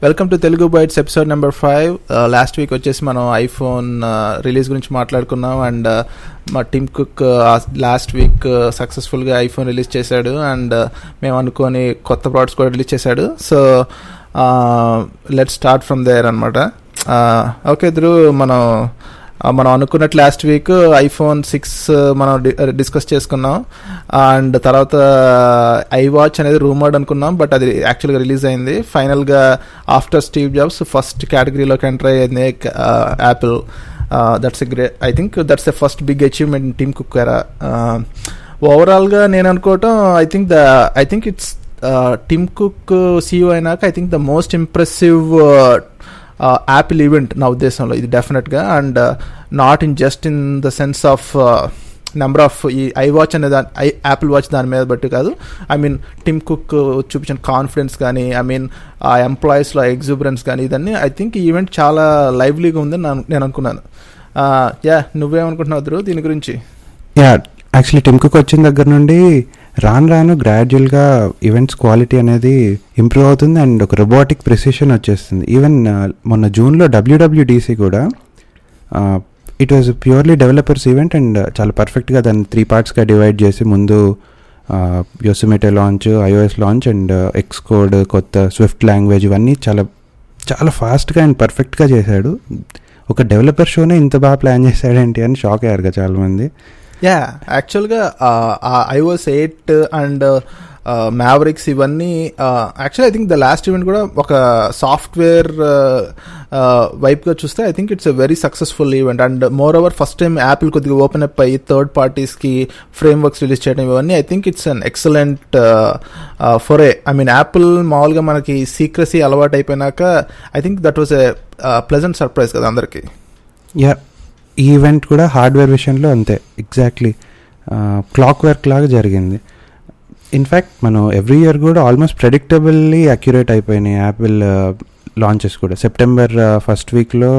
Welcome to Telugu bytes episode number 5. Last week వచ్చేసి మనం iPhone release గురించి మాట్లాడుకున్నాం. అండ్ మా టిమ్ కుక్ లాస్ట్ వీక్ సక్సెస్ఫుల్గా ఐఫోన్ రిలీజ్ చేశాడు. అండ్ మేము అనుకొని కొత్త ప్రోడక్ట్స్ కూడా రిలీజ్ చేశాడు. So let's start from there అనమాట. ఓకే ధ్రువ్, మనం అనుకున్నట్టు లాస్ట్ వీక్ ఐఫోన్ 6 మనం డిస్కస్ చేసుకున్నాం. అండ్ తర్వాత iWatch అనేది రూమర్డ్ అనుకున్నాం, బట్ అది యాక్చువల్గా రిలీజ్ అయింది. ఫైనల్గా ఆఫ్టర్ స్టీవ్ జాబ్స్ ఫస్ట్ కేటగిరీలోకి ఎంటర్ అయ్యింది Apple. That's a great, I think that's a first big achievement in Tim Cook era. ఓవరాల్గా నేను అనుకోవటం I think it's Tim Cook CEO అయినాక I think the most impressive Apple event నా ఉద్దేశంలో ఇది డెఫినెట్గా. And not in just in the sense of number of ఈ iWatch అనే యాపిల్ వాచ్ దాని మీద బట్టి కాదు. ఐ మీన్ టిమ్ కుక్ చూపించిన కాన్ఫిడెన్స్ కానీ, ఐ మీన్ ఆ ఎంప్లాయీస్లో ఎగ్జూబరెన్స్ కానీ, ఇదన్నీ ఐ థింక్ ఈ ఈవెంట్ చాలా లైవ్లీగా ఉందని నేను అనుకున్నాను. నువ్వేమనుకుంటున్నావు ధ్రువ్ దీని గురించి? యాక్చువల్లీ టిమ్ కుక్ వచ్చిన దగ్గర నుండి రాను గ్రాడ్యువల్గా ఈవెంట్స్ క్వాలిటీ అనేది ఇంప్రూవ్ అవుతుంది అండ్ ఒక రోబోటిక్ ప్రెసిషన్ వచ్చేస్తుంది. ఈవెన్ మొన్న జూన్లో WWDC కూడా it was purely developers event and చాలా పర్ఫెక్ట్గా దాన్ని 3 పార్ట్స్గా డివైడ్ చేసి ముందు Yosemite launch, iOS launch and Xcode, కొత్త స్విఫ్ట్ లాంగ్వేజ్, ఇవన్నీ చాలా చాలా ఫాస్ట్గా అండ్ పర్ఫెక్ట్గా చేశాడు. ఒక డెవలపర్ షోనే ఇంత బాగా ప్లాన్ చేశాడేంటి అని షాక్ అయ్యారు చాలామంది. యాక్చువల్గా iOS 8 అండ్ మ్యావరిక్స్ ఇవన్నీ actually I think the last event కూడా ఒక సాఫ్ట్వేర్ వైపుగా చూస్తే I think it's a very successful event. And more over first time Apple కొద్దిగా ఓపెన్ అప్ అయ్యి థర్డ్ పార్టీస్కి ఫ్రేమ్ వర్క్స్ రిలీజ్ చేయడం, ఇవన్నీ I think it's an excellent for I mean Apple మామూలుగా మనకి సీక్రసీ అలవాటు అయిపోయినాక I think that was a pleasant surprise కదా అందరికీ. ఈ ఈవెంట్ కూడా హార్డ్వేర్ విషయంలో అంతే, ఎగ్జాక్ట్లీ క్లాక్ వర్క్ లాగా జరిగింది. ఇన్ఫ్యాక్ట్ మనం ఎవ్రీ ఇయర్ కూడా ఆల్మోస్ట్ ప్రెడిక్టబుల్లీ అక్యురేట్ అయిపోయినాయి యాపిల్ లాంచెస్ కూడా. సెప్టెంబర్ ఫస్ట్ వీక్లో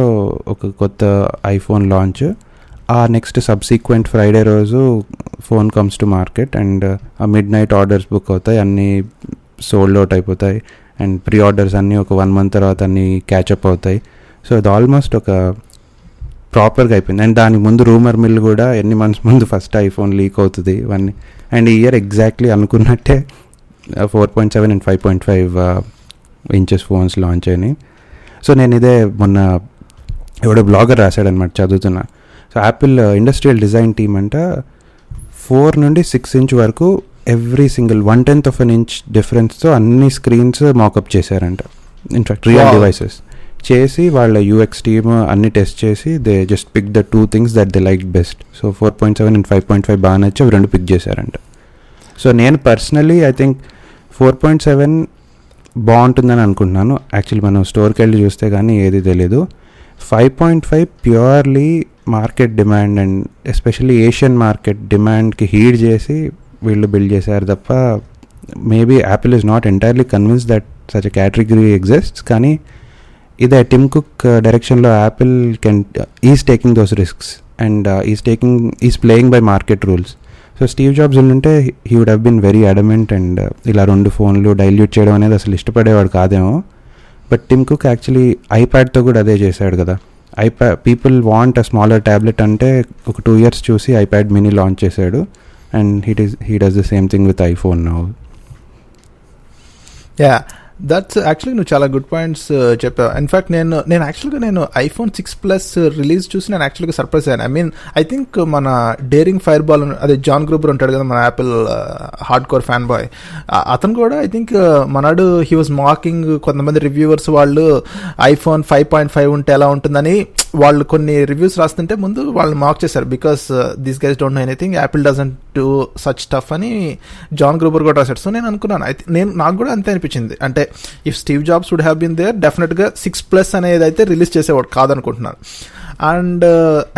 ఒక కొత్త ఐఫోన్ లాంచ్, ఆ నెక్స్ట్ సబ్సీక్వెంట్ ఫ్రైడే రోజు phone comes to market and mid night orders book అవుతాయి, అన్నీ సోల్డ్ అవుట్ అయిపోతాయి అండ్ ప్రీ ఆర్డర్స్ అన్నీ ఒక 1 month తర్వాత అన్నీ క్యాచప్ అవుతాయి. సో అది ఆల్మోస్ట్ ఒక ప్రాపర్గా అయిపోయింది. అండ్ దానికి ముందు రూమర్ మిల్ కూడా ఎన్ని మంత్స్ ముందు ఫస్ట్ ఐఫోన్ లీక్ అవుతుంది ఇవన్నీ. అండ్ ఈ ఇయర్ ఎగ్జాక్ట్లీ అనుకున్నట్టే 4.7 అండ్ 5.5 inches ఫోన్స్ లాంచ్ అయినాయి. సో నేను ఇదే మొన్న ఎవడో బ్లాగర్ రాశాడనమాట చదువుతున్నా. So Apple industrial design team అంట 4 నుండి 6 inch వరకు every single 1/10 of an inch డిఫరెన్స్తో అన్ని స్క్రీన్స్ మాకప్ చేశారంట. ఇన్ఫ్యాక్ట్ రియల్ డివైసెస్ చేసి వాళ్ళ యూఎక్స్ టీమ్ అన్ని టెస్ట్ చేసి they just pick the 2 things that they like best. So 4.7 and 5.5 బాగా నచ్చి అవి 2 పిక్ చేశారంట. సో నేను పర్సనలీ ఐ థింక్ 4.7 బాగుంటుందని అనుకుంటున్నాను. యాక్చువల్లీ మనం స్టోర్కి వెళ్ళి చూస్తే కానీ ఏది తెలీదు. 5.5 purely market demand and especially Asian market డిమాండ్కి హీడ్ చేసి వీళ్ళు బిల్డ్ చేశారు తప్ప maybe Apple is not entirely convince that such a category exists. కానీ ఇదే టిమ్ కుక్ డైరెక్షన్లో Apple is taking those risks and is playing by market rules. So Steve Jobs ఉంటే he would have been very adamant and ఇలా 2 ఫోన్లు dilute చేయడం అనేది అసలు ఇష్టపడేవాడు కాదేమో. బట్ టిమ్ కుక్ యాక్చువల్లీ ఐప్యాడ్తో కూడా అదే చేశాడు కదా. People want a smaller tablet అంటే ఒక 2 years చూసి ఐప్యాడ్ మినీ లాంచ్ చేశాడు and he does the same thing with iPhone now. That's actually నువ్వు చాలా గుడ్ పాయింట్స్ చెప్పావు. ఇన్ఫ్యాక్ట్ నేను iPhone 6 Plus రిలీజ్ చూసి నేను యాక్చువల్గా సర్ప్రైజ్ అయ్యాను. ఐ మీన్ ఐ థింక్ మన డేరింగ్ ఫైర్ బాల్ అదే జాన్ గ్రూబర్ ఉంటాడు కదా, మన Apple hard core fan boy, అతను కూడా I think మనాడు he was mocking కొంతమంది రివ్యూవర్స్ వాళ్ళు iPhone 5.5 ఉంటే ఎలా ఉంటుందని వాళ్ళు కొన్ని రివ్యూస్ రాస్తుంటే ముందు వాళ్ళు మార్క్ చేశారు. Because these guys don't know anything, Apple doesn't do such stuff అని జాన్ గ్రూబర్ కూడా రాశాడు. సో నేను అనుకున్నాను, నాకు కూడా అంతే అనిపించింది. అంటే if Steve Jobs would have been there డెఫినెట్గా 6 Plus అనేది అయితే రిలీజ్ చేసేవాడు కాదనుకుంటున్నాను. And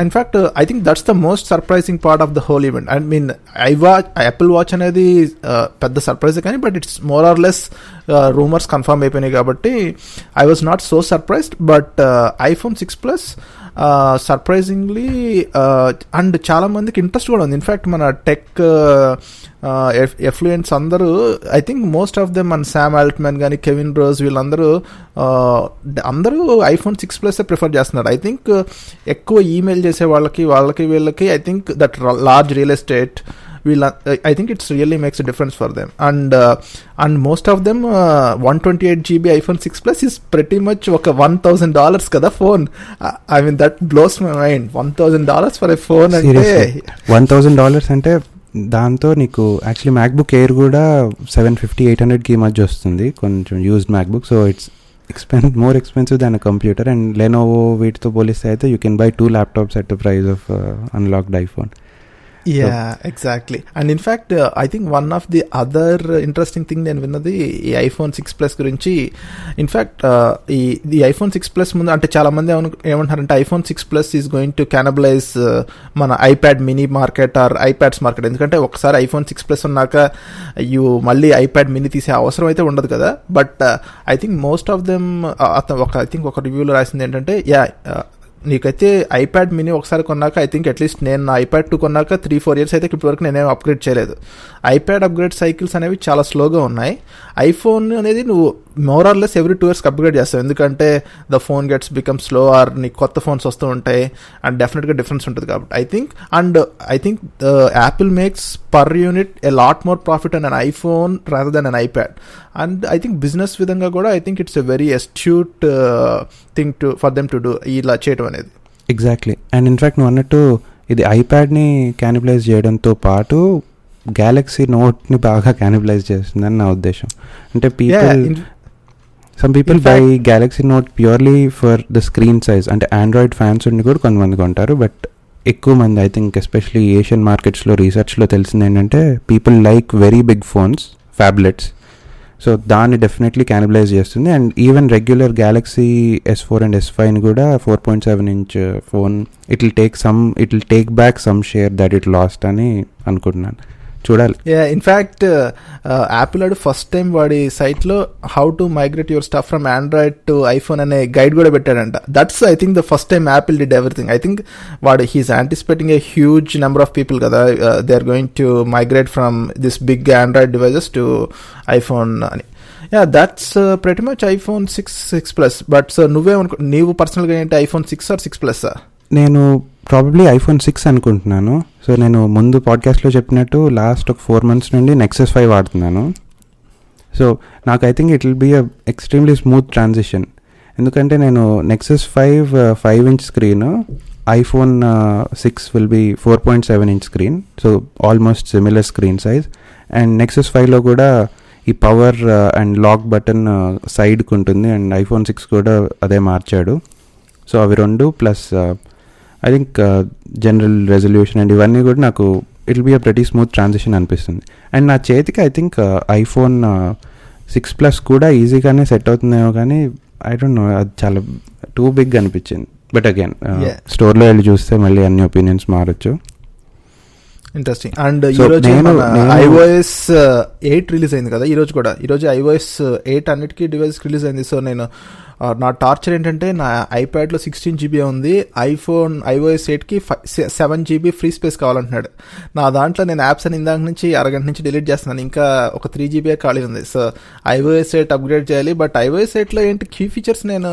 in fact I think that's the most surprising part of the whole event. I mean Apple Watch అనేది పెద్ద సర్ప్రైజ్ కానీ, but it's more or less rumours confirm అయిపోయినాయి కాబట్టి I was not so surprised. But iPhone 6 Plus surprisingly and చాలా మందికి interest కూడా ఉంది. In fact మన టెక్ ఎఫ్లూయెంట్స్ అందరూ, I think most of them, మన శామ్ ఆల్ట్మన్ కానీ కెవిన్ రోజ్ వీళ్ళందరూ అందరూ iPhone 6 Plus ప్రిఫర్ చేస్తున్నారు. ఐ థింక్ ఎక్కువ ఈమెయిల్ చేసే వాళ్ళకి వీళ్ళకి I think that large real estate I think it's really makes a difference for them, and most of them 128GB iPhone 6 Plus is pretty much ఒక $1,000 కదా phone. I mean that blows my mind. $1,000 for a phone అంటే $1,000 అంటే దాంతో నీకు actually MacBook air కూడా 750-800కి మధ్య వస్తుంది, కొంచెం used MacBook. So it's more expensive than a computer, and Lenovo వీటితో పోలిస్తే అయితే you can buy 2 laptops at the price of unlocked iPhone. Yeah, exactly. And in fact, I think one of the other interesting thing నేను విన్నది ఈ iPhone 6 Plus గురించి. In fact ఈ iPhone 6 Plus ముందు అంటే చాలా మంది ఏమంటారంటే iPhone 6 Plus is going to cannibalise మన iPad mini market or iPads market. ఎందుకంటే ఒకసారి iPhone 6 Plus ఉన్నాక మళ్ళీ iPad mini తీసే అవసరం అయితే ఉండదు కదా. But I think most of them ఒక రివ్యూలో రాసింది ఏంటంటే, నీకైతే iPad mini ఒకసారి కొన్నాక ఐ థింక్ అట్లీస్ట్ నేను నా iPad 2 కొన్నాక 3-4 years అయితే ఇప్పటివరకు నేనేం అప్గ్రేడ్ చేయలేదు. iPad అప్గ్రేడ్ సైకిల్స్ అనేవి చాలా స్లోగా ఉన్నాయి. ఐఫోన్ అనేది నువ్వు more or less every 2 years upgrade చేస్తావు, ఎందుకంటే the phone gets become slow or నీకు కొత్త ఫోన్స్ వస్తూ ఉంటాయి అండ్ డెఫినెట్గా డిఫరెన్స్ ఉంటుంది. కాబట్టి I think Apple makes per unit a lot more profit on on iPhone rather than on iPad. And I think business విధంగా కూడా I think it's a very astute thing for them to do ఇలా చేయడం అనేది. Exactly. And in fact నువ్వు అన్నట్టు ఇది ఐప్యాడ్ని క్యానిబలైజ్ చేయడంతో పాటు గ్యాలక్సీ నోట్ని బాగా క్యానిబలైజ్ చేస్తుందని నా ఉద్దేశం. అంటే some people by Galaxy note purely for the screen size. అంటే ఆండ్రాయిడ్ ఫ్యాన్స్ ఉండి కూడా కొంతమంది కొంటారు, బట్ ఎక్కువ మంది ఐ థింక్ ఎస్పెషలీ ఏషియన్ మార్కెట్స్లో రీసెర్చ్లో తెలిసింది ఏంటంటే people like very big phones, phablets. So దాన్ని డెఫినెట్లీ క్యానిబలైజ్ చేస్తుంది. And even regular Galaxy S4 and S5 కూడా 4.7-inch phone it will take back some share that it lost అని అనుకుంటున్నాను. చూడాలి. ఇన్ఫ్యాక్ట్ యాపిల్ ఆడు ఫస్ట్ టైం వాడి సైట్లో how to migrate your stuff from Android to iPhone అనే guide కూడా పెట్టాడంట. That's I think the first time Apple did everything. I think వాడు he's anticipating a huge number of people కదా, they are going to migrate from this big Android devices to iPhone అని. That's pretty much iPhone 6 Plus. But so నీవు పర్సనల్గా ఏంటి iPhone 6 or 6 Plus? నేను probably iPhone 6 అనుకుంటున్నాను. So నేను ముందు పాడ్కాస్ట్లో చెప్పినట్టు లాస్ట్ ఒక 4 months నుండి Nexus 5 వాడుతున్నాను. సో నాకు I think it will be a extremely smooth transition. ఎందుకంటే నేను Nexus 5-inch screen, iPhone 6 will be 4.7-inch screen, so almost similar screen size. And Nexus 5లో కూడా ఈ పవర్ అండ్ లాక్ బటన్ సైడ్కి ఉంటుంది, అండ్ iPhone 6 కూడా అదే మార్చాడు. సో అవి రెండు plus I think general resolution and ఇవన్నీ కూడా నాకు it will be a pretty smooth transition అనిపిస్తుంది. అండ్ నా చేతికి ఐ థింక్ iPhone 6 Plus కూడా ఈజీగానే సెట్ అవుతుందేమో, కానీ ఐ డోంట్ నో, అది చాలా టూ బిగ్ అనిపించింది. బట్ అగైన్ స్టోర్లో వెళ్ళి చూస్తే మళ్ళీ అన్ని ఒపీనియన్స్ మారచ్చు. ఇంట్రెస్టింగ్. అండ్ ఈరోజు iOS 8 రిలీజ్ అయింది కదా, ఈరోజు iOS 8 అన్నిటికీ డివైస్ రిలీజ్ అయింది. సో నేను నా టార్చర్ ఏంటంటే నా iPadలో 16GB ఉంది, iOS 8కి 7GB ఫ్రీ స్పేస్ కావాలంటున్నాడు. నా దాంట్లో నేను యాప్స్ అని ఇందాక నుంచి అరగంట నుంచి డిలీట్ చేస్తున్నాను, ఇంకా ఒక 3GB ఖాళీ ఉంది. సో iOS 8 అప్గ్రేడ్ చేయాలి. బట్ iOS 8లో ఏంటి కీ ఫీచర్స్ నేను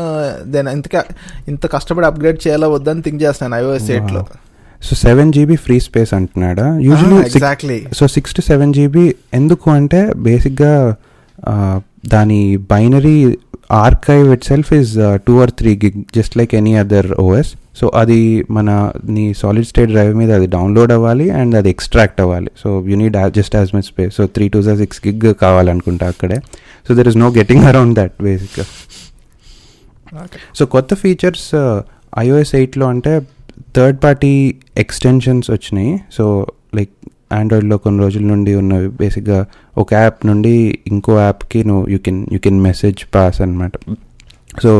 ఇంత కష్టపడి అప్గ్రేడ్ చేయాలా వద్దని థింక్ చేస్తున్నాను iOS 8లో. సో 7GB ఫ్రీ స్పేస్ అంటున్నాడా usually. Exactly. So 6 to 7GB ఎందుకు అంటే బేసిక్గా దాని binary archive itself is 2 or 3 gig just like any other OS. So అది నీ సాలిడ్ స్టేట్ డ్రైవ్ మీద అది డౌన్లోడ్ అవ్వాలి అండ్ అది ఎక్స్ట్రాక్ట్ అవ్వాలి. So you need just as much space. So 3 to 6 gig కావాలనుకుంటా అక్కడే. So there is no getting around that బేసిక్గా. So కొత్త ఫీచర్స్ iOS 8లో అంటే థర్డ్ పార్టీ ఎక్స్టెన్షన్స్ వచ్చినాయి. సో లైక్ ఆండ్రాయిడ్లో కొన్ని రోజుల నుండి ఉన్నవి బేసిక్గా ఒక యాప్ నుండి ఇంకో యాప్కి యూ కెన్ మెసేజ్ పాస్ అనమాట. సో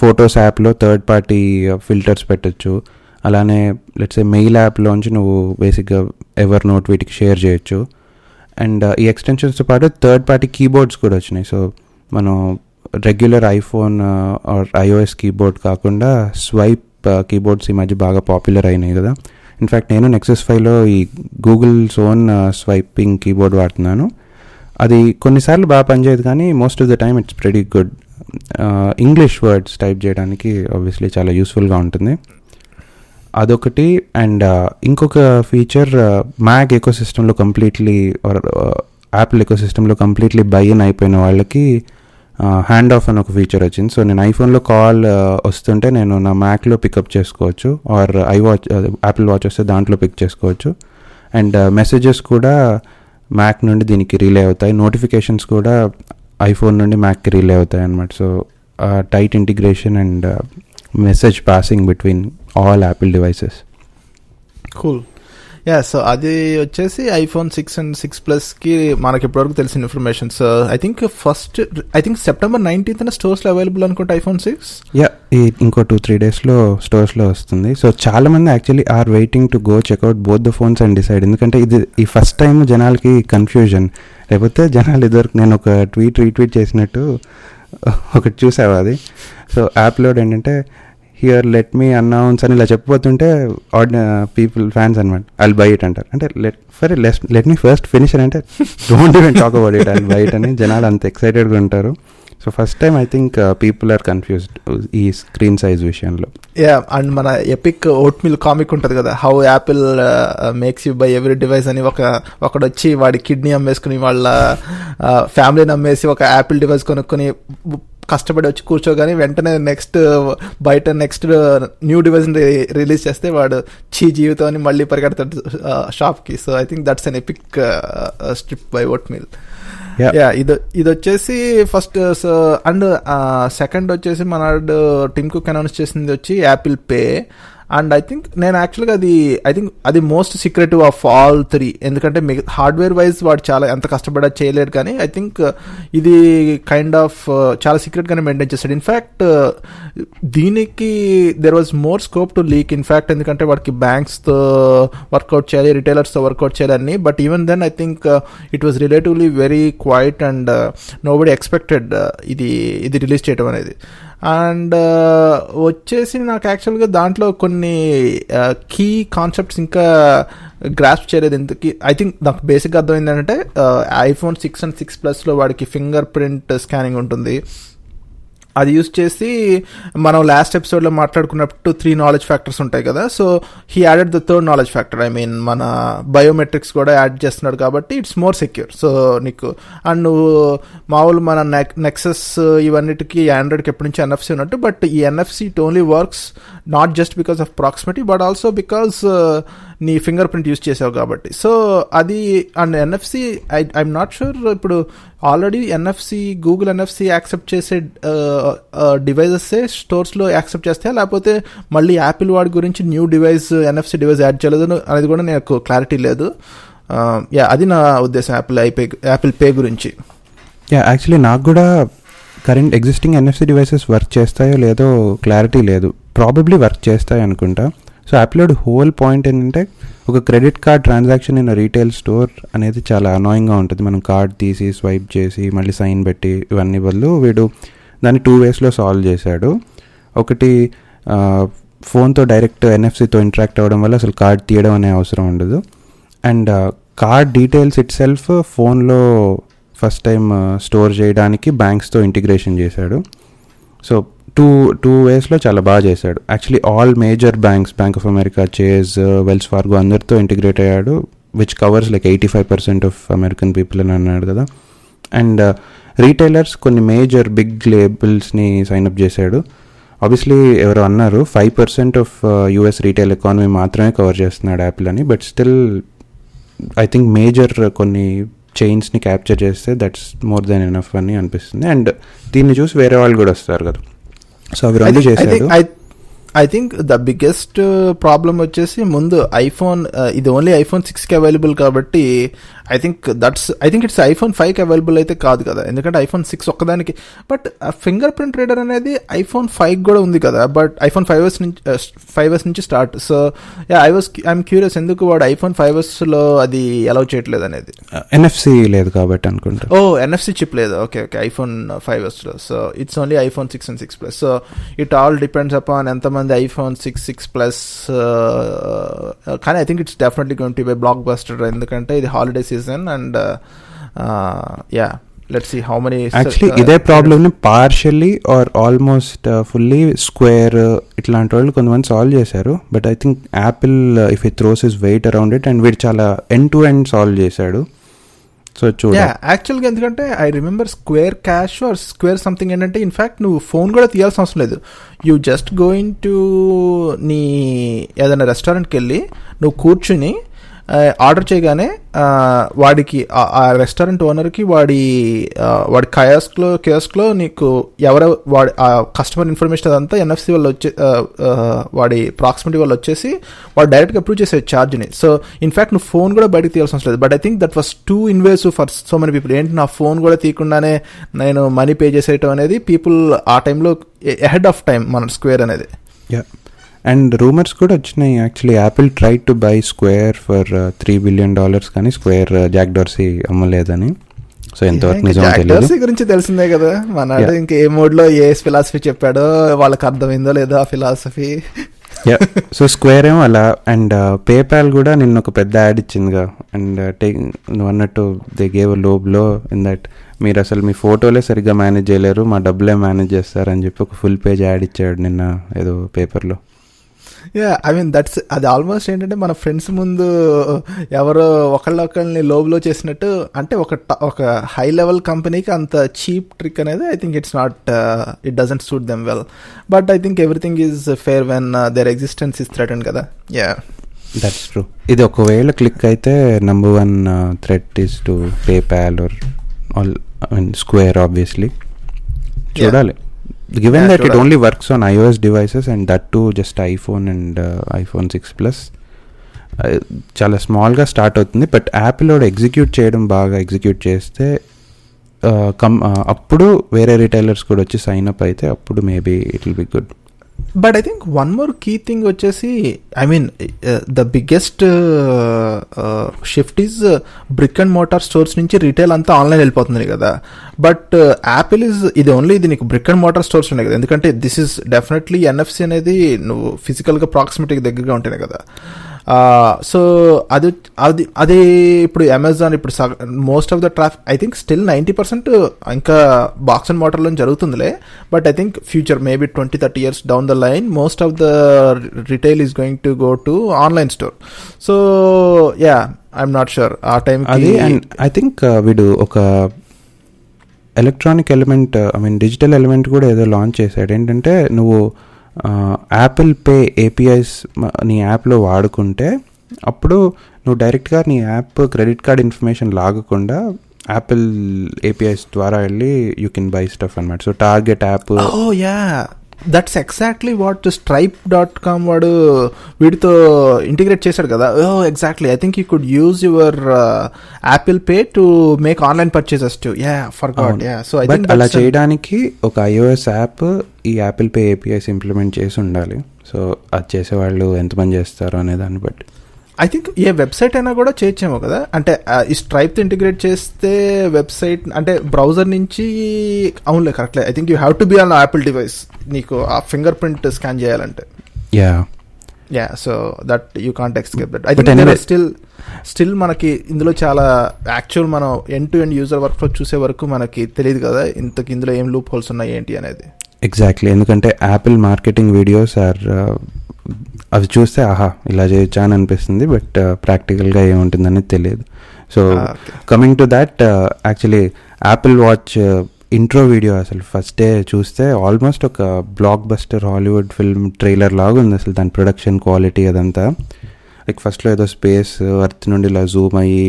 ఫొటోస్ యాప్లో థర్డ్ పార్టీ ఫిల్టర్స్ పెట్టచ్చు. అలానే లెట్స్ మెయిల్ యాప్లోంచి నువ్వు బేసిక్గా ఎవర్ నోట్ వీటికి షేర్ చేయొచ్చు. అండ్ ఈ ఎక్స్టెన్షన్స్తో పాటు థర్డ్ పార్టీ కీబోర్డ్స్ కూడా వచ్చినాయి. సో మనం regular iPhone or iOS keyboard కాకుండా స్వైప్ కీబోర్డ్స్ ఈ మధ్య బాగా పాపులర్ అయినాయి కదా. ఇన్ఫ్యాక్ట్ నేను నెక్సస్ 5లో ఈ గూగుల్స్ ఓన్ స్వైపింగ్ కీబోర్డ్ వాడుతున్నాను. అది కొన్నిసార్లు బాగా పనిచేయదు, కానీ most of the time it's pretty good. English words type చేయడానికి ఆబ్వియస్లీ చాలా యూస్ఫుల్గా ఉంటుంది, అదొకటి. అండ్ ఇంకొక ఫీచర్, మ్యాక్ ఎకోసిస్టంలో కంప్లీట్లీ యాపిల్ ఎకోసిస్టంలో కంప్లీట్లీ బై ఇన్ అయిపోయిన వాళ్ళకి హ్యాండ్ ఆఫ్ అని ఒక ఫీచర్ వచ్చింది. సో నేను ఐఫోన్లో కాల్ వస్తుంటే నేను నా మ్యాక్లో పికప్ చేసుకోవచ్చు, ఆర్ iWatch యాపిల్ వాచ్ వస్తే దాంట్లో పిక్ చేసుకోవచ్చు. అండ్ మెసేజెస్ కూడా మ్యాక్ నుండి దీనికి రిలే అవుతాయి, నోటిఫికేషన్స్ కూడా ఐఫోన్ నుండి మ్యాక్కి రిలే అవుతాయి అన్నమాట. So tight integration and message passing between all Apple devices. Cool. Yeah, so అది వచ్చేసి ఐఫోన్ 6 అండ్ 6 ప్లస్కి మనకి ఇప్పటివరకు తెలిసిన information. So I think September 19th స్టోర్స్లో అవైలబుల్ అనుకుంటా ఐఫోన్ 6. యా, ఇంకో 2-3 డేస్లో స్టోర్స్లో వస్తుంది. సో చాలా మంది actually are waiting to go check out both the phones and decide, ఎందుకంటే ఇది ఈ ఫస్ట్ టైం జనాలకి కన్ఫ్యూజన్. లేకపోతే జనాలు ఇద్దరు, నేను ఒక రీట్వీట్ చేసినట్టు ఒకటి చూసావు అది. సో యాప్లో ఏంటంటే హియర్ లెట్ మీ అనౌన్స్ అని ఇలా చెప్పబోతుంటే పీపుల్ ఫ్యాన్స్ అనమాట ఐల్ బై ఇట్ అంటారు. అంటే లెట్ మీ ఫస్ట్ ఫినిష్ అని, అంటే don't even talk about it, I'll buy it అని జనాలు అంత ఎక్సైటెడ్గా ఉంటారు. So first time I think people are confused ఈ స్క్రీన్ సైజ్ విషయంలో. యా, అండ్ మన ఎపిక్ ఓట్ మిల్ కామిక్ ఉంటుంది కదా, how Apple makes you buy every device అని. ఒకడు వచ్చి వాడి కిడ్నీ అమ్మేసుకుని వాళ్ళ ఫ్యామిలీని అమ్మేసి ఒక యాపిల్ డివైస్ కొనుక్కొని కష్టపడి వచ్చి కూర్చోగానే వెంటనే నెక్స్ట్ న్యూ డివైస్ రిలీజ్ చేస్తే వాడు జీవితం అని మళ్ళీ పరిగెడతాడు షాప్కి. So I think that's an epic strip by Oatmeal. Yeah, ఇది వచ్చేసి ఫస్ట్. సో అండ్ సెకండ్ వచ్చేసి మన టిమ్ కుక్ అనౌన్స్ చేసింది వచ్చి Apple pay. And I think నేను యాక్చువల్గా అది మోస్ట్ సీక్రెటివ్ ఆఫ్ ఆల్ 3, ఎందుకంటే హార్డ్వేర్ వైజ్ వాడు చాలా ఎంత కష్టపడా చేయలేడు, కానీ ఐ థింక్ ఇది కైండ్ ఆఫ్ చాలా సీక్రెట్గానే మెయింటైన్ చేస్తాడు. ఇన్ఫ్యాక్ట్ దీనికి there was more scope to leak in fact, ఎందుకంటే వాడికి బ్యాంక్స్తో వర్కౌట్ చేయాలి, రిటైలర్స్తో వర్కౌట్ చేయాలి అన్ని. But even then I think it was relatively very quiet and nobody expected ఇది రిలీజ్ చేయడం అనేది. అండ్ వచ్చేసి నాకు యాక్చువల్గా దాంట్లో కొన్ని కీ కాన్సెప్ట్స్ ఇంకా గ్రాస్ప్ చేయలేదు. ఎందుకు ఐ థింక్ నాకు బేసిక్గా అర్థమైంది ఏంటంటే ఐఫోన్ 6 అండ్ 6 ప్లస్లో వాడికి ఫింగర్ ప్రింట్ స్కానింగ్ ఉంటుంది. అది యూజ్ చేసి మనం లాస్ట్ ఎపిసోడ్లో మాట్లాడుకున్నప్పుడు 3 నాలెడ్జ్ ఫ్యాక్టర్స్ ఉంటాయి కదా. So he added the 3rd knowledge factor, I mean మన బయోమెట్రిక్స్ కూడా యాడ్ చేస్తున్నాడు కాబట్టి ఇట్స్ మోర్ సెక్యూర్. సో నీకు అండ్ నువ్వు మామూలు మన నెక్సస్ ఇవన్నిటికీ ఆండ్రాయిడ్కి ఎప్పటి నుంచి ఎన్ఎఫ్సి ఉన్నట్టు, బట్ ఈ NFC it only works not just because of proximity but also because నీ ఫింగర్ ప్రింట్ యూజ్ చేసావు కాబట్టి. సో అది and NFC I'm not sure ఇప్పుడు already NFC Google NFC accept చేసే డివైజెస్సే స్టోర్స్లో యాక్సెప్ట్ చేస్తాయా, లేకపోతే మళ్ళీ యాపిల్ వాడి గురించి new device NFC device add చేయలేదు అనేది కూడా నాకు క్లారిటీ లేదు. యా, అది నా ఉద్దేశం యాపిల్ పే గురించి. యా, యాక్చువల్లీ నాకు కూడా current existing NFC devices work చేస్తాయో లేదో క్లారిటీ లేదు. ప్రాబబ్లీ వర్క్ చేస్తాయి అనుకుంటా. సో యాపిల్ హోల్ పాయింట్ ఏంటంటే ఒక credit card transaction in retail store అనేది చాలా అనాయింగ్గా ఉంటుంది. మనం కార్డ్ తీసి స్వైప్ చేసి మళ్ళీ సైన్ పెట్టి ఇవన్నీ బదులు వీడు దాన్ని 2 waysలో సాల్వ్ చేశాడు. ఒకటి ఫోన్తో డైరెక్ట్ ఎన్ఎఫ్సితో ఇంటరాక్ట్ అవ్వడం వల్ల అసలు కార్డ్ తీయడం అనే అవసరం ఉండదు. And card details itself ఫోన్లో ఫస్ట్ టైం స్టోర్ చేయడానికి బ్యాంక్స్తో ఇంటిగ్రేషన్ చేశాడు. సో టూ వేస్లో చాలా బాగా చేశాడు. Actually all major banks, Bank of America, Chase, Wells Fargo అందరితో ఇంటిగ్రేట్ అయ్యాడు, which covers like 85% of American people అని అన్నాడు కదా. అండ్ రీటైలర్స్ కొన్ని మేజర్ బిగ్ లేబుల్స్ని సైన్అప్ చేశాడు. ఆబ్వియస్లీ ఎవరో అన్నారు 5% ఆఫ్ యూఎస్ రీటైల్ ఎకానమీ మాత్రమే కవర్ చేస్తున్నాడు యాపిల్ అని, but still I think major కొన్ని చైన్స్ని క్యాప్చర్ చేస్తే దట్స్ మోర్ దెన్ ఎనఫ్ అని అనిపిస్తుంది. అండ్ దీన్ని చూసి వేరే వాళ్ళు కూడా వస్తారు కదా. సో అవి రెండు చేశాడు. I think the biggest problem వచ్చేసి ముందు ఐఫోన్ ఇది ఓన్లీ ఐఫోన్ 6కి అవైలబుల్ కాబట్టి ఐ థింక్ ఇట్స్ ఐఫోన్ 5కి అవైలబుల్ అయితే కాదు కదా, ఎందుకంటే ఐఫోన్ 6 ఒక్కదానికి. బట్ ఫింగర్ ప్రింట్ రీడర్ అనేది ఐఫోన్ 5 కూడా ఉంది కదా, బట్ ఐఫోన్ 5s నుంచి స్టార్ట్. సో ఐఎమ్ క్యూరియస్ ఎందుకు వాడు ఐఫోన్ 5sలో అది అలౌ చేయట్లేదు అనేది. NFC లేదు కాబట్టి అనుకుంటా. NFC చిప్ లేదు. ఓకే ఐఫోన్ 5sలో. So it's only iPhone 6 and 6 Plus. So it all depends upon ఎంతమంది ఐఫోన్ 6 Plus. కానీ I think it's definitely going to be blockbuster, ఎందుకంటే ఇది holiday season and let's see how many. Actually ఇదే problem ని partially or almost fully Square ఇట్లాంటి వాళ్ళు కొంతమంది solve చేశారు. But I think Apple if it throws his weight around it and వీడు చాలా ఎండ్ టు ఎండ్ సాల్వ్ చేశాడు. So యాక్చువల్గా ఎందుకంటే I remember square cash or square something ఏంటంటే ఇన్ఫ్యాక్ట్ నువ్వు ఫోన్ కూడా తీయాల్సిన అవసరం లేదు. యూ జస్ట్ గోయింగ్ టు నీ ఏదైనా రెస్టారెంట్కి వెళ్ళి నువ్వు కూర్చుని ఆర్డర్ చేయగానే వాడికి ఆ రెస్టారెంట్ ఓనర్కి వాడి కయాస్క్లో నీకు వాడి ఆ కస్టమర్ ఇన్ఫర్మేషన్ అదంతా NFC వల్ల వాడి ప్రాక్సిమిటీ వల్ల వచ్చేసి వాడు డైరెక్ట్గా అప్రూవ్ చేసే ఛార్జ్ని. సో ఇన్ఫ్యాక్ట్ నువ్వు ఫోన్ కూడా బయటకు తీయాల్సిన అవసరం లేదు. But I think that was two invasive for so many people. ఏంటి నా ఫోన్ కూడా తీయకుండానే నేను మనీ పే చేసేయటం అనేది పీపుల్ ఆ టైంలో అహెడ్ ఆఫ్ టైం మన స్క్వేర్ అనేది. అండ్ రూమర్స్ కూడా వచ్చినాయి. Actually Apple try to buy square for $3 billion, కానీ స్క్వేర్ జాక్ డోర్సీ అమ్మలేదని. సో ఎంతవరకు నిజం తెలియదు. గురించి తెలిసిందే కదా మన ఇంకా ఏ మోడ్ లో ఏ ఫిలాసఫీ చెప్పాడో వాళ్ళకి అర్థమైందో లేదో ఆ ఫిలాసఫీ. సో స్క్వేర్ ఏమో అలా. అండ్ పేపాల్ కూడా నిన్న ఒక పెద్ద యాడ్ ఇచ్చిందిగా. అండ్ నువ్వు అన్నట్టు దే గేవ్ లో బ్లో ఇన్ దట్ మీరు అసలు మీ ఫోటోలే సరిగ్గా మేనేజ్ చేయలేరు, మా డబ్బులే మేనేజ్ చేస్తారని చెప్పి ఒక ఫుల్ పేజ్ యాడ్ ఇచ్చాడు నిన్న ఏదో పేపర్లో. ఐ మీన్ అది ఆల్మోస్ట్ ఏంటంటే మన ఫ్రెండ్స్ ముందు ఎవరో ఒకళ్ళని లోబ్లో చేసినట్టు. అంటే ఒక హై లెవెల్ కంపెనీకి అంత చీప్ ట్రిక్ అనేది I think it doesn't suit them well. But I think everything is fair when their existence is threatened కదా. That's true. ఇది ఒకవేళ క్లిక్ అయితే number 1 threat is to PayPal or Square obviously. చూడాలి. Given that it only works on iOS devices and that too just iPhone and iPhone 6 Plus, చాలా స్మాల్గా start అవుతుంది. But Apple వాడు బాగా execute చేస్తే అప్పుడు వేరే రిటైలర్స్ కూడా వచ్చి సైన్ అప్ అయితే అప్పుడు maybe it will be good. But I think one more key thing వచ్చేసి I mean the biggest shift is brick and mortar stores నుంచి రీటైల్ అంతా ఆన్లైన్ వెళ్ళిపోతుంది కదా. బట్ యాపిల్ ఇది ఓన్లీ ఇది నీకు బ్రిక్ అండ్ మోటార్ స్టోర్స్ ఉన్నాయి కదా, ఎందుకంటే దిస్ ఈజ్ డెఫినెట్లీ NFC అనేది నువ్వు ఫిజికల్గా ప్రాక్సిమిటీకి దగ్గరగా ఉంటేనే కదా. సో అది ఇప్పుడు అమెజాన్ ఇప్పుడు most of the traffic I think still 90% ఇంకా బాక్స్ అండ్ మోటార్లో జరుగుతుందిలే. But I think future maybe 20-30 years down the line most of the retail is going to go to online store. So I'm not sure ఆ time. And I think వీడు ఒక electronic element digital element కూడా ఏదో launch చేశాడు. ఏంటంటే నువ్వు Apple Pay APIs నీ యాప్లో వాడుకుంటే అప్పుడు నువ్వు డైరెక్ట్గా నీ యాప్ క్రెడిట్ కార్డ్ ఇన్ఫర్మేషన్ లాగకుండా యాపిల్ APIs ద్వారా వెళ్ళి యూ కెన్ బై స్టఫ్ అన్నమాట. So Target app. That's exactly what Stripe.com వాడు వీటితో ఇంటిగ్రేట్ చేశాడు కదా. Exactly I think you could use your Apple Pay to make online purchases too forgot. So I think అలా చేయడానికి ఒక iOS యాప్ ఈ Apple Pay APIs implement చేసి ఉండాలి. సో అది చేసేవాళ్ళు ఎంతమంది చేస్తారు అనే దాన్ని బట్టి ఐ థింక్ ఏ వెబ్సైట్ అయినా కూడా చేయొచ్చేమో కదా. అంటే ఈ స్ట్రైప్తో ఇంటిగ్రేట్ చేస్తే వెబ్సైట్ అంటే బ్రౌజర్ నుంచి అవునులే కరెక్ట్లే. I think you have to be on Apple device నీకు ఆ ఫింగర్ ప్రింట్ స్కాన్ చేయాలంటే. So that you can't escape that. I think still మనకి ఇందులో చాలా యాక్చువల్ మనం end to end user work flow చూసే వరకు మనకి తెలియదు కదా ఇందులో ఏం లూప్ హోల్స్ ఉన్నాయి ఏంటి అనేది. ఎగ్జాక్ట్లీ. ఎందుకంటే యాపిల్ మార్కెటింగ్ వీడియోస్ అవి చూస్తే ఇలా చేయొచ్చా అని అనిపిస్తుంది. బట్ ప్రాక్టికల్గా ఏముంటుందనేది తెలియదు. So coming to that, actually Apple watch intro video అసలు ఫస్ట్ డే చూస్తే ఆల్మోస్ట్ ఒక block buster Hollywood film trailer లాగా ఉంది అసలు దాని ప్రొడక్షన్ క్వాలిటీ అదంతా. లైక్ ఫస్ట్లో ఏదో స్పేస్ అర్త్ నుండి ఇలా జూమ్ అయ్యి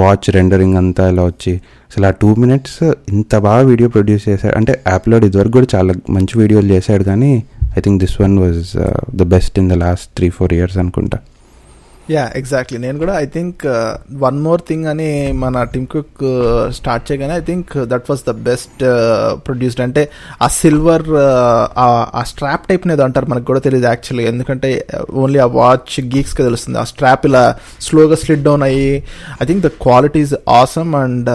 వాచ్ రెండరింగ్ అంతా ఇలా వచ్చి అసలు ఆ 2 minutes ఇంత బాగా వీడియో ప్రొడ్యూస్ చేశాడు. అంటే యాప్లో ఇదివరకు కూడా చాలా మంచి వీడియోలు చేశాడు, కానీ I think this one was the best in the last 3-4 years అనుకుంటా. Yeah exactly. నేను కూడా I think one more thing అని మన టిమ్ కుక్ స్టార్ట్ చేయగానే I think that was the best produced. అంటే ఆ సిల్వర్ ఆ స్ట్రాప్ టైప్ అనేది అంటారు, మనకు కూడా తెలియదు యాక్చువల్లీ, ఎందుకంటే ఓన్లీ ఆ వాచ్ గీక్స్కి తెలుస్తుంది. ఆ స్ట్రాప్ ఇలా స్లోగా స్లిడ్ డౌన్ అయ్యి I think the quality is awesome and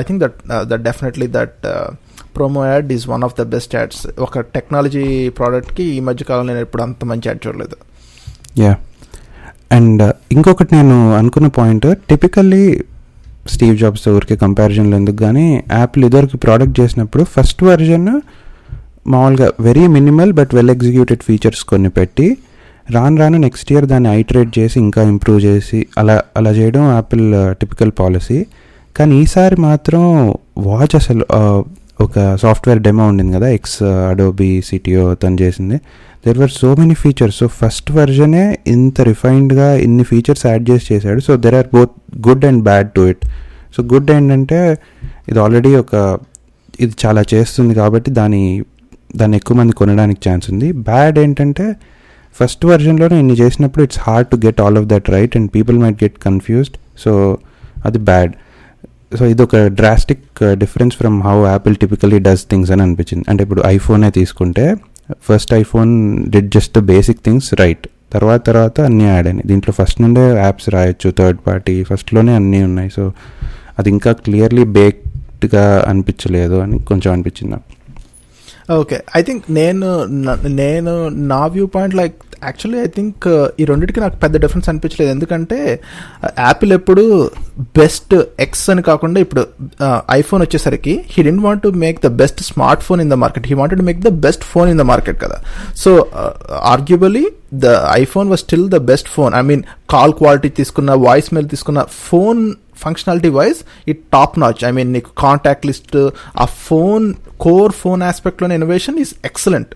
I think that definitely that promo add is one of the best ads. ఒక టెక్నాలజీ ప్రోడక్ట్కి ఈ మధ్య కాలంలో నేను ఎప్పుడు అంత మంచి యాడ్ చూడలేదు. యా, అండ్ ఇంకొకటి నేను అనుకున్న పాయింట్, టిపికల్లీ స్టీవ్ జాబ్స్ ఊరికి కంపారిజన్లో ఎందుకు కానీ యాపిల్ ఇదివరకు ప్రోడక్ట్ చేసినప్పుడు ఫస్ట్ వర్జన్ మామూలుగా very minimal but well executed features కొన్ని పెట్టి రాను నెక్స్ట్ ఇయర్ దాన్ని ఐటరేట్ చేసి ఇంకా ఇంప్రూవ్ చేసి అలా చేయడం యాపిల్ టిపికల్ పాలసీ. కానీ ఈసారి మాత్రం వాచ్ అసలు ఒక సాఫ్ట్వేర్ డెమో ఉండింది కదా, అడోబీ సిటిఓ తను చేసింది. There were so many features. So first వర్జనే ఇంత రిఫైన్డ్గా ఇన్ని ఫీచర్స్ యాడ్ చేశాడు. So there are both good and bad to it. So good ఏంటంటే ఇది ఆల్రెడీ ఇది చాలా చేస్తుంది కాబట్టి దాన్ని ఎక్కువ మంది కొనడానికి ఛాన్స్ ఉంది. బ్యాడ్ ఏంటంటే ఫస్ట్ వర్జన్లోనే ఇన్ని చేసినప్పుడు it's hard to get all of that right and people might get confused. So అది బ్యాడ్. సో ఇది ఒక drastic difference from how Apple typically does things అని అనిపించింది. అంటే ఇప్పుడు ఐఫోనే తీసుకుంటే first iPhone did just basic things right, తర్వాత అన్నీ యాడ్ అయినాయి. దీంట్లో ఫస్ట్ నుండే యాప్స్ రాయొచ్చు, థర్డ్ పార్టీ ఫస్ట్లోనే అన్నీ ఉన్నాయి. సో అది ఇంకా క్లియర్లీ బేక్డ్గా అనిపించలేదు అని కొంచెం అనిపించింది నాకు. ఓకే, ఐ థింక్ నేను నా view point like actually I think ఈ రెండింటికి నాకు పెద్ద డిఫరెన్స్ అనిపించలేదు. ఎందుకంటే యాపిల్ ఎప్పుడు బెస్ట్ ఎక్స్ అని కాకుండా ఇప్పుడు ఐఫోన్ వచ్చేసరికి he didn't want to make the best smart phone in the market, he wanted to make the best phone in the market కదా. So arguably the iPhone was still the best phone. I mean call quality తీసుకున్న, voice mail తీసుకున్న, phone functionality wise it top notch. I mean నీకు contact list, ఆ phone core phone ఆస్పెక్ట్లోనే innovation is excellent.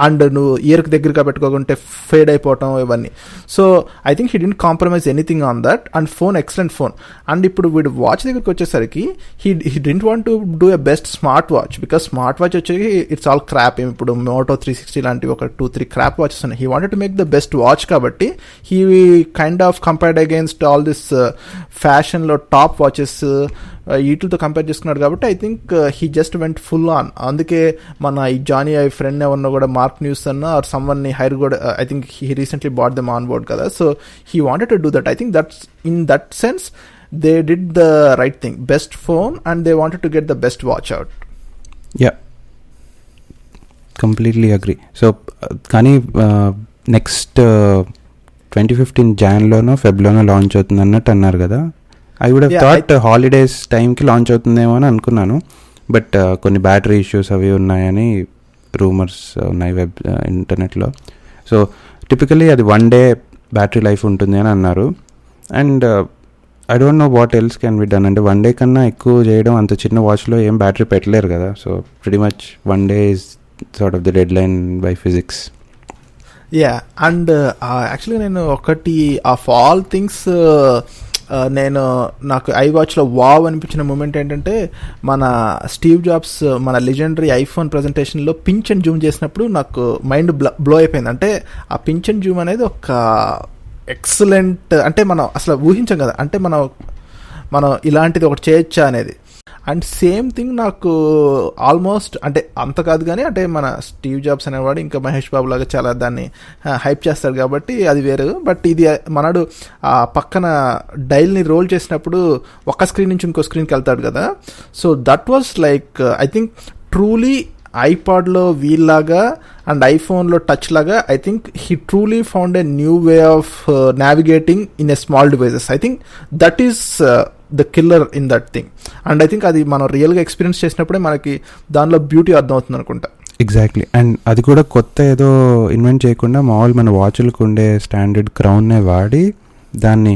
And నువ్వు ఇయర్కి దగ్గరగా పెట్టుకోకుంటే fade అయిపోవటం ఇవన్నీ. So I think he didn't compromise anything on that and phone excellent phone. And ఇప్పుడు వీడు వాచ్ దగ్గరికి వచ్చేసరికి he didn't want to do a best smart watch because smart watch వచ్చేసి ఇట్స్ ఆల్ క్రాప్. ఇప్పుడు Moto 360 లాంటివి ఒక 2-3 crap watches ఉన్నాయి. He wanted to make the best watch కాబట్టి he kind of compared against all this ఫ్యాషన్లో top watches వీటితో compare చేసుకున్నాడు కాబట్టి I think he just went full on. అందుకే మన ఈ జానీ ఐ ఫ్రెండ్ ఎవరినో కూడా మార్క్ న్యూస్ అన్న ఆర్ సమ్వన్ ని హైర్ కూడా I think he recently bought them on board కదా. So he wanted to do that. I think that's in that sense they did the right thing, best phone and they wanted to get the best watch out. Yeah, completely agree. So కానీ next 2015 జాన్లోనో ఫెబ్లోనో launch అవుతుంది అన్నట్టు అన్నారు కదా. I would have thought holidays టైంకి launch అవుతుందేమో అని అనుకున్నాను. బట్ కొన్ని బ్యాటరీ ఇష్యూస్ అవి ఉన్నాయని రూమర్స్ ఉన్నాయి ఇంటర్నెట్లో. సో టిపికలీ అది 1 day బ్యాటరీ లైఫ్ ఉంటుంది అని అన్నారు. And I don't know what else can be done. అంటే 1 day కన్నా ఎక్కువ చేయడం అంత చిన్న వాచ్లో ఏం బ్యాటరీ పెట్టలేరు కదా. So pretty much 1 day is sort of the dead line by physics. Yeah, and యాక్చువల్గా నేను ఒకటి ఆఫ్ ఆల్ థింగ్స్ నాకు iWatchలో వావ్ అనిపించిన మూమెంట్ ఏంటంటే మన స్టీవ్ జాబ్స్ మన లెజెండరీ ఐఫోన్ ప్రజెంటేషన్లో పించ్ అండ్ జూమ్ చేసినప్పుడు నాకు మైండ్ బ్లో అయిపోయింది. అంటే ఆ పించ్ అండ్ జూమ్ అనేది ఒక ఎక్సలెంట్, అంటే మనం అసలు ఊహించాం కదా, అంటే మనం ఇలాంటిది ఒకటి చేయొచ్చా అనేది. అండ్ సేమ్ థింగ్ నాకు ఆల్మోస్ట్, అంటే అంత కాదు కానీ అంటే మన స్టీవ్ జాబ్స్ అనేవాడు ఇంకా మహేష్ బాబు లాగా చాలా దాన్ని హైప్ చేస్తాడు కాబట్టి అది వేరు. బట్ ఇది మనడు ఆ పక్కన డైల్ని రోల్ చేసినప్పుడు ఒక స్క్రీన్ నుంచి ఇంకో స్క్రీన్కి వెళ్తాడు కదా. So that was like I think truly ఐపాడ్లో వీల్లాగా అండ్ ఐఫోన్లో టచ్ లాగా I think he truly found a new way of navigating in a small devices. I think that is the killer in that thing. And I think అది మనం రియల్గా experience చేసినప్పుడే మనకి దానిలో బ్యూటీ అర్థమవుతుంది అనుకుంటా. ఎగ్జాక్ట్లీ. అండ్ అది కూడా కొత్త ఏదో ఇన్వెంట్ చేయకుండా మామూలు మన వాచ్లకు ఉండే స్టాండర్డ్ క్రౌన్నే వాడి దాన్ని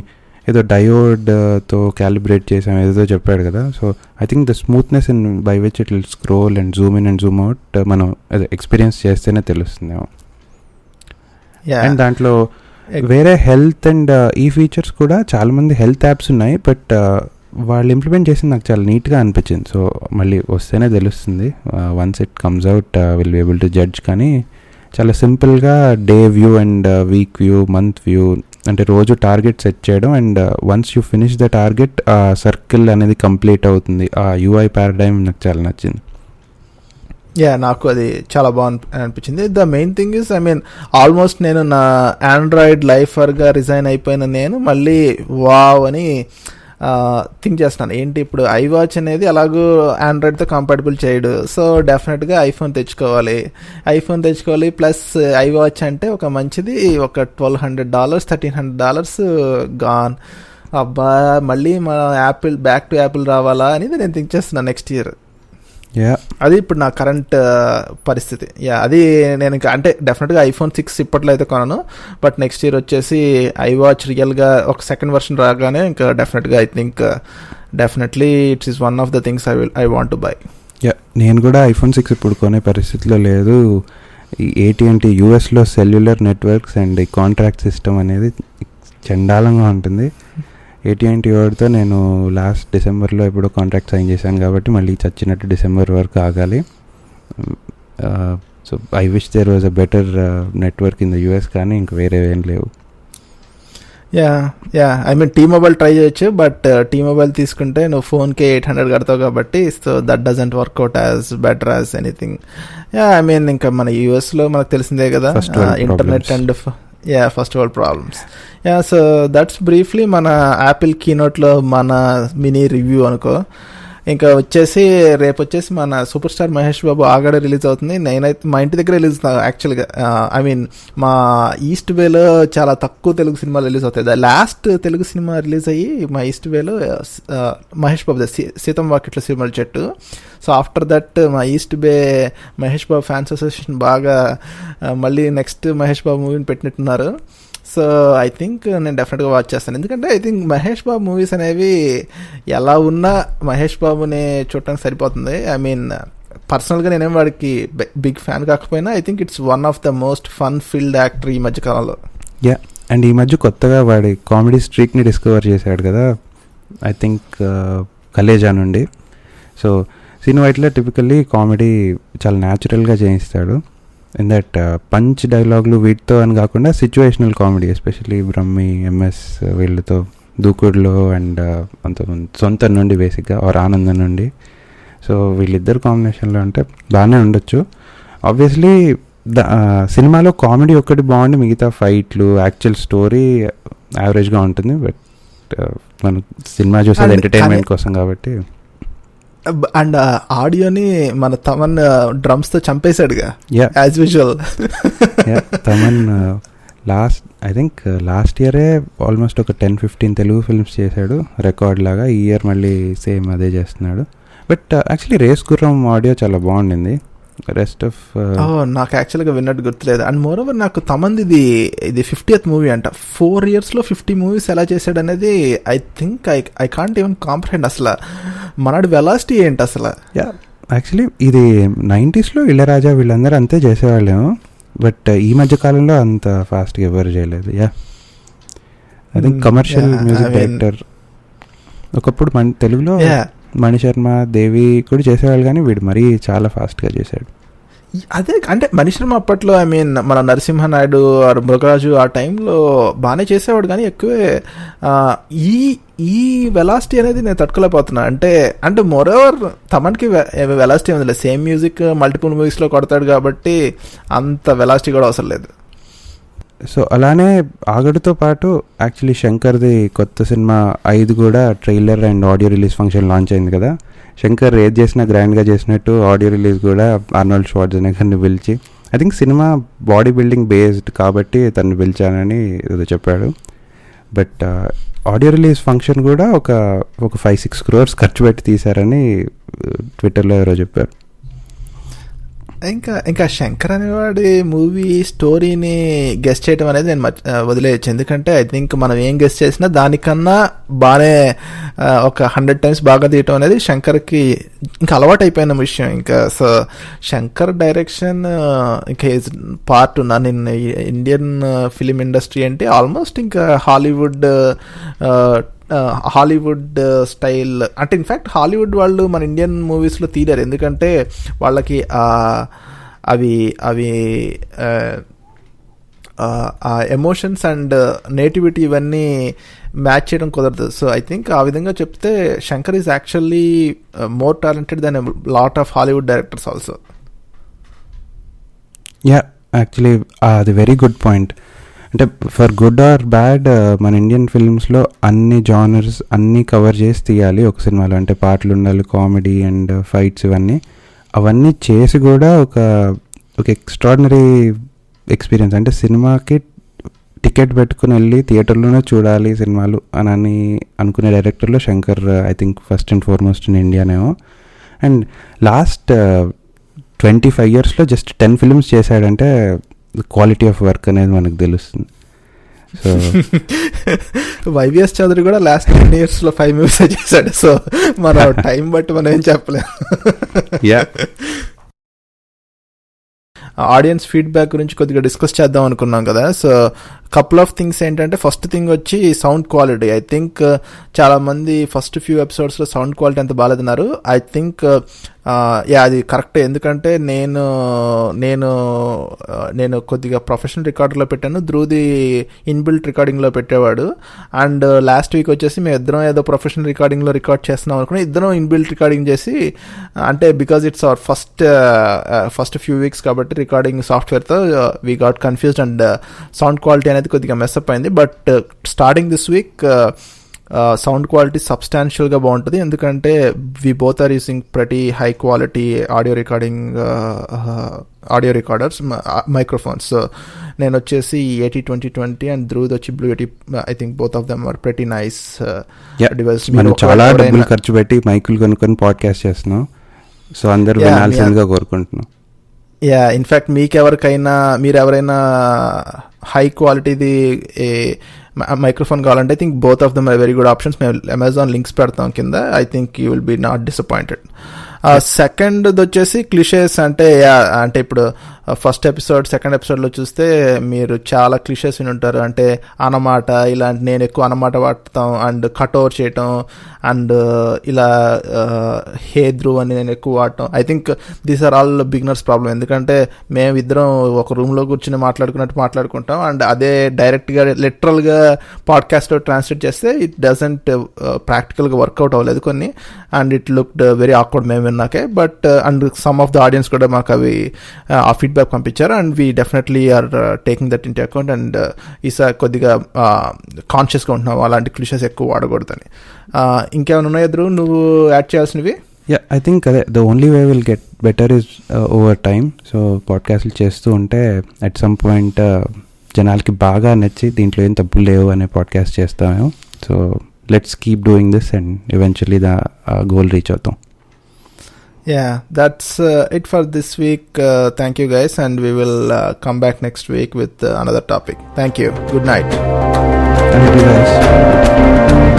ఏదో డయోడ్తో క్యాలిబ్రేట్ చేసాం ఏదో చెప్పాడు కదా. So I think the smoothness in by which it will scroll and Zoom in and Zoom out మనం అదే ఎక్స్పీరియన్స్ చేస్తేనే తెలుస్తుందేమో. అండ్ దాంట్లో వేరే హెల్త్ అండ్ ఈ ఫీచర్స్ కూడా చాలామంది హెల్త్ యాప్స్ ఉన్నాయి, బట్ వాళ్ళు ఇంప్లిమెంట్ చేసింది నాకు చాలా నీట్గా అనిపించింది. సో మళ్ళీ వస్తేనే తెలుస్తుంది, once it comes out will be able to judge. కానీ చాలా సింపుల్గా day view and weak view, month view అంటే రోజు టార్గెట్ సెట్ చేయడం, and once you finish the target ఆ సర్కిల్ అనేది కంప్లీట్ అవుతుంది. ఆ యూఐ పారాడైమ్ నాకు చాలా నచ్చింది. నాకు అది చాలా బాగుంది అనిపించింది. The main thing is almost నేను నా ఆండ్రాయిడ్ లైఫర్గా రిజైన్ అయిపోయిన నేను మళ్ళీ వావ్ అని థింక్ చేస్తున్నాను. ఏంటి ఇప్పుడు iWatch అనేది అలాగూ ఆండ్రాయిడ్తో కంపాటబుల్ చేయడు, సో డెఫినెట్గా ఐఫోన్ తెచ్చుకోవాలి. ప్లస్ iWatch అంటే ఒక మంచిది, ఒక $1,200 $1,300 గాన్. అబ్బా మళ్ళీ మన యాపిల్ బ్యాక్ టు యాపిల్ రావాలా అనేది నేను థింక్ చేస్తున్నాను నెక్స్ట్ ఇయర్. అది ఇప్పుడు నా కరెంట్ పరిస్థితి. అది నేను ఇంకా అంటే డెఫినెట్గా iPhone 6 ఇప్పట్లో అయితే కొనను, బట్ నెక్స్ట్ ఇయర్ వచ్చేసి iWatch రియల్గా ఒక సెకండ్ వర్షన్ రాగానే ఇంకా డెఫినెట్గా I think definitely it's is one of the things I want to buy. నేను కూడా iPhone 6 ఇప్పుడు కొనే పరిస్థితిలో లేదు. ఈ AT&T యూఎస్లో సెల్యులర్ నెట్వర్క్స్ అండ్ ఈ కాంట్రాక్ట్ సిస్టమ్ అనేది చండాలంగా ఉంటుంది. AT&T వాడితో నేను లాస్ట్ డిసెంబర్లో ఎప్పుడో కాంట్రాక్ట్ సైన్ చేశాను కాబట్టి మళ్ళీ చచ్చినట్టు డిసెంబర్ వరకు ఆగాలి. So I wish there was a better network in the US, కానీ ఇంక వేరే ఏం లేవు. T-Mobile ట్రై చేయొచ్చు, బట్ T-Mobile తీసుకుంటే నువ్వు ఫోన్కే $800 కడతావు కాబట్టి, so that doesn't work out as better as anything. ఇంకా మన యూఎస్లో మనకు తెలిసిందే కదా, internet and first world problems. So that's briefly మన యాపిల్ కీనోట్లో మన మినీ రివ్యూ అనుకో. ఇంకా వచ్చేసి రేపు వచ్చేసి మన సూపర్ స్టార్ మహేష్ బాబు ఆగాడు రిలీజ్ అవుతుంది. నేనైతే మా ఇంటి దగ్గర రిలీజ్ యాక్చువల్గా మా ఈస్ట్ వేలో చాలా తక్కువ తెలుగు సినిమాలు రిలీజ్ అవుతాయి. లాస్ట్ తెలుగు సినిమా రిలీజ్ అయ్యి మా ఈస్ట్ వేలో మహేష్ బాబు సీతం వాకిట్ల సినిమాల చెట్టు. సో ఆఫ్టర్ దట్ మా ఈస్ట్ బే మహేష్ బాబు ఫ్యాన్స్ అసోసియేషన్ బాగా మళ్ళీ నెక్స్ట్ మహేష్ బాబు మూవీని పెట్టినట్టున్నారు. సో ఐ థింక్ నేను డెఫినెట్గా వాచ్ చేస్తాను, ఎందుకంటే I think Mahesh Babu movies అనేవి ఎలా ఉన్నా మహేష్ బాబుని చూడటానికి సరిపోతుంది. పర్సనల్గా నేనేం వాడికి బిగ్ ఫ్యాన్ కాకపోయినా I think it's one of the most fun field actor ఈ మధ్య కాలంలో. అండ్ ఈ మధ్య కొత్తగా వాడి కామెడీ స్ట్రీక్ని డిస్కవర్ చేశాడు కదా, ఐ థింక్ కలేజా నుండి. సో సీన్ వైట్లో టిపికల్లీ కామెడీ చాలా న్యాచురల్గా చేయిస్తాడు. ఇన్ దట్ పంచ్ డైలాగులు వీటితో అని కాకుండా situational comedy, especially Brahmi MS వీళ్ళతో దూకుడులో అండ్ అంతమంది సొంతం నుండి బేసిక్గా ఆర్ ఆనందం నుండి. సో వీళ్ళిద్దరు కాంబినేషన్లో అంటే బాగానే ఉండొచ్చు. ఆబ్వియస్లీ సినిమాలో కామెడీ ఒక్కటి బాగుండి మిగతా ఫైట్లు యాక్చువల్ స్టోరీ యావరేజ్గా ఉంటుంది. బట్ మనం సినిమా చూసేది ఎంటర్టైన్మెంట్ కోసం కాబట్టి. అండ్ ఆడియోని మన తమన్ డ్రమ్స్తో చంపేశాడుగా యాజ్ యూజువల్. తమన్ లాస్ట్ ఇయరే ఆల్మోస్ట్ ఒక 10-15 తెలుగు ఫిల్మ్స్ చేశాడు రికార్డ్ లాగా. ఈ ఇయర్ మళ్ళీ సేమ్ అదే చేస్తున్నాడు. బట్ యాక్చువల్లీ రేస్ గుర్రం ఆడియో చాలా బాగుండింది. రెస్ట్ ఆఫ్ నాకు యాక్చువల్గా విన్నట్టు గుర్తులేదు. అండ్ మోర్ ఓవర్ నాకు తమంది ఇది 50th మూవీ అంట. 4 yearsలో 50 movies ఎలా చేశాడు అనేది I think I can't even comprehend. అసలు మనడు వెలాసిటీ ఏంటి అసలు. యాక్చువల్లీ ఇది 90sలో ఇళయరాజా వీళ్ళందరూ అంతే చేసేవాళ్ళేమో, బట్ ఈ మధ్య కాలంలో అంత ఫాస్ట్గా ఎవరు చేయలేదు. I think commercial music director ఒకప్పుడు తెలుగులో మణిశర్మ దేవి కూడా చేసేవాళ్ళు, కానీ వీడు మరీ చాలా ఫాస్ట్గా చేశాడు. అదే అంటే మణిశర్మ అప్పట్లో మన నరసింహనాయుడు మృగరాజు ఆ టైంలో బాగానే చేసేవాడు, కానీ ఎక్కువే ఈ వెలాసిటీ అనేది నేను తట్టుకోలేకపోతున్నా. అంటే మోరోవర్ తమన్కి వెలాసిటీ ఉంది, సేమ్ మ్యూజిక్ మల్టిపుల్ మూవీస్లో కొడతాడు కాబట్టి అంత వెలాసిటీ కూడా అవసరం లేదు. సో అలానే ఆగడుతో పాటు యాక్చువల్లీ శంకర్ది కొత్త సినిమా 5 కూడా trailer and audio release function launch అయింది కదా. శంకర్ ఏది చేసినా గ్రాండ్గా చేసినట్టు ఆడియో రిలీజ్ కూడా ఆర్నాల్డ్ ష్వార్జ్నెగర్ని పిలిచి, I think cinema body building based కాబట్టి తను పిలిచానని ఏదో చెప్పాడు. బట్ ఆడియో రిలీజ్ ఫంక్షన్ కూడా ఒక 5-6 crores ఖర్చు పెట్టి తీశారని ట్విట్టర్లో ఎవరో చెప్పారు. ఇంకా శంకర్ అనేవాడి మూవీ స్టోరీని గెస్ట్ చేయడం అనేది నేను వదిలేయచ్చు, ఎందుకంటే ఐ థింక్ మనం ఏం గెస్ట్ చేసినా దానికన్నా బాగానే ఒక 100 times బాగా తీయటం అనేది శంకర్కి ఇంకా అలవాటు అయిపోయిన విషయం. ఇంకా సో శంకర్ డైరెక్షన్ ఇంకా పార్ట్ నిన్న ఇండియన్ ఫిలిం ఇండస్ట్రీ అంటే ఆల్మోస్ట్ ఇంకా హాలీవుడ్ స్టైల్ అంటే ఇన్ఫ్యాక్ట్ హాలీవుడ్ వాళ్ళు మన ఇండియన్ మూవీస్లో తీరారు, ఎందుకంటే వాళ్ళకి అవి ఆ ఎమోషన్స్ అండ్ నేటివిటీ ఇవన్నీ మ్యాచ్ చేయడం కుదరదు. సో ఐ థింక్ ఆ విధంగా చెప్తే Shankar is actually more talented than lot of Hollywood directors also. Yeah, actually అది వెరీ గుడ్ పాయింట్. అంటే ఫర్ గుడ్ ఆర్ బ్యాడ్ మన ఇండియన్ ఫిల్మ్స్లో అన్ని జానర్స్ అన్నీ కవర్ చేసి తీయాలి ఒక సినిమాలో. అంటే పాటలు ఉండాలి, కామెడీ అండ్ ఫైట్స్, అవన్నీ చేసి కూడా ఒక ఎక్స్ట్రాడినరీ ఎక్స్పీరియన్స్. అంటే సినిమాకి టికెట్ పెట్టుకుని వెళ్ళి థియేటర్లోనే చూడాలి సినిమాలు అని అనుకునే డైరెక్టర్లో Shankar I think first and foremost in ఇండియానేమో. అండ్ లాస్ట్ 25 yearsలో జస్ట్ 10 films చేశాడంటే క్వాలిటీ ఆఫ్ వర్క్ అనేది మనకు తెలుస్తుంది. సో వైవిఎస్ చౌదరి కూడా లాస్ట్ 10 yearsలో 5 movies చేశాడు. సో మన టైం బట్టి మనం ఏం చెప్పలేము. ఆడియన్స్ ఫీడ్బ్యాక్ గురించి కొద్దిగా డిస్కస్ చేద్దాం అనుకున్నాం కదా. సో కపుల్ ఆఫ్ థింగ్స్ ఏంటంటే, ఫస్ట్ థింగ్ వచ్చి సౌండ్ క్వాలిటీ. ఐ థింక్ చాలా మంది ఫస్ట్ ఫ్యూ ఎపిసోడ్స్లో సౌండ్ క్వాలిటీ అంత బాగాలేదన్నారు. ఐ థింక్ అది కరెక్టే. ఎందుకంటే నేను కొద్దిగా ప్రొఫెషనల్ రికార్డర్లో పెట్టాను, ధ్రువ్ది ఇన్బిల్ట్ రికార్డింగ్లో పెట్టేవాడు. అండ్ లాస్ట్ వీక్ వచ్చేసి మేము ఇద్దరం ఏదో ప్రొఫెషనల్ రికార్డింగ్లో రికార్డ్ చేస్తున్నాం అనుకుని ఇద్దరం ఇన్బిల్ట్ రికార్డింగ్ చేసి, అంటే because it's our first few weeks కాబట్టి రికార్డింగ్ సాఫ్ట్వేర్తో we got confused and sound quality అనేది కొద్దిగా మెస్అప్ అయింది. But starting this week sound quality సబ్స్టాన్షియల్గా బాగుంటుంది. ఎందుకంటే వి బోత్ ఆర్ యూజింగ్ ప్రతి high quality audio recorders microphones. నేను వచ్చేసి Yeti 2020 అండ్ ధ్రువ్ వచ్చి Blue Yeti. I think both of them are pretty nice device. మనం చాలా డబ్బులు ఖర్చు పెట్టి మైకులు కొనుక్కొని పాడ్కాస్ట్ చేస్తున్నాం. సో అందరూ వినాల్సిందిగా కోరుకుంటున్నాం. యా, ఇన్ఫ్యాక్ట్ మీరు ఎవరైనా హై క్వాలిటీది మైక్రోఫోన్ కావాలంటే I think both of them are very good options. మేము అమెజాన్ లింక్స్ పెడతాం కింద. I think you will be not disappointed. Second వచ్చేసి క్లిషేస్. అంటే ఇప్పుడు ఫస్ట్ ఎపిసోడ్ సెకండ్ ఎపిసోడ్లో చూస్తే మీరు చాలా క్లిషేస్ విని ఉంటారు. అంటే అన్నమాట, ఇలాంటి నేను ఎక్కువ అన్నమాట వాడతాం అండ్ కట్ ఓవర్ చేయటం అండ్ ఇలా హే ధ్రువ్ అని నేను ఎక్కువ వాడటం. I think these are all beginners problem. ఎందుకంటే మేమిద్దరం ఒక రూమ్లో కూర్చొని మాట్లాడుకున్నట్టు మాట్లాడుకుంటాం అండ్ అదే డైరెక్ట్గా లిటరల్గా పాడ్కాస్ట్లో ట్రాన్స్లేట్ చేస్తే ఇట్ డజంట్ ప్రాక్టికల్గా వర్కౌట్ అవ్వలేదు కొన్ని. And it looked very awkward మేము విన్నాకే. But and some of the audience కూడా మాకు అవి ఆ ఫీడ్బ్యాక్ పంపించారు and we definitely are taking that into account. And ఈసారి కొద్దిగా కాన్షియస్గా ఉంటున్నాం అలాంటి క్లిషెస్ ఎక్కువ వాడకూడదని. ఇంకేమైనా ఉన్నాయా ధ్రువ్ నువ్వు యాడ్ చేయాల్సినవి? ఐ థింక్ అదే the only way will get better is over time. So పాడ్కాస్ట్లు చేస్తూ ఉంటే అట్ సమ్ పాయింట్ జనాలకి బాగా నచ్చి దీంట్లో ఏం తప్పులు లేవు అనే పాడ్కాస్ట్ చేస్తామేమో. So let's keep doing this and eventually the goal reach అవుతాం. Yeah, that's it for this week. Thank you guys, and we will come back next week with another topic. Thank you. Good night. Thank you guys.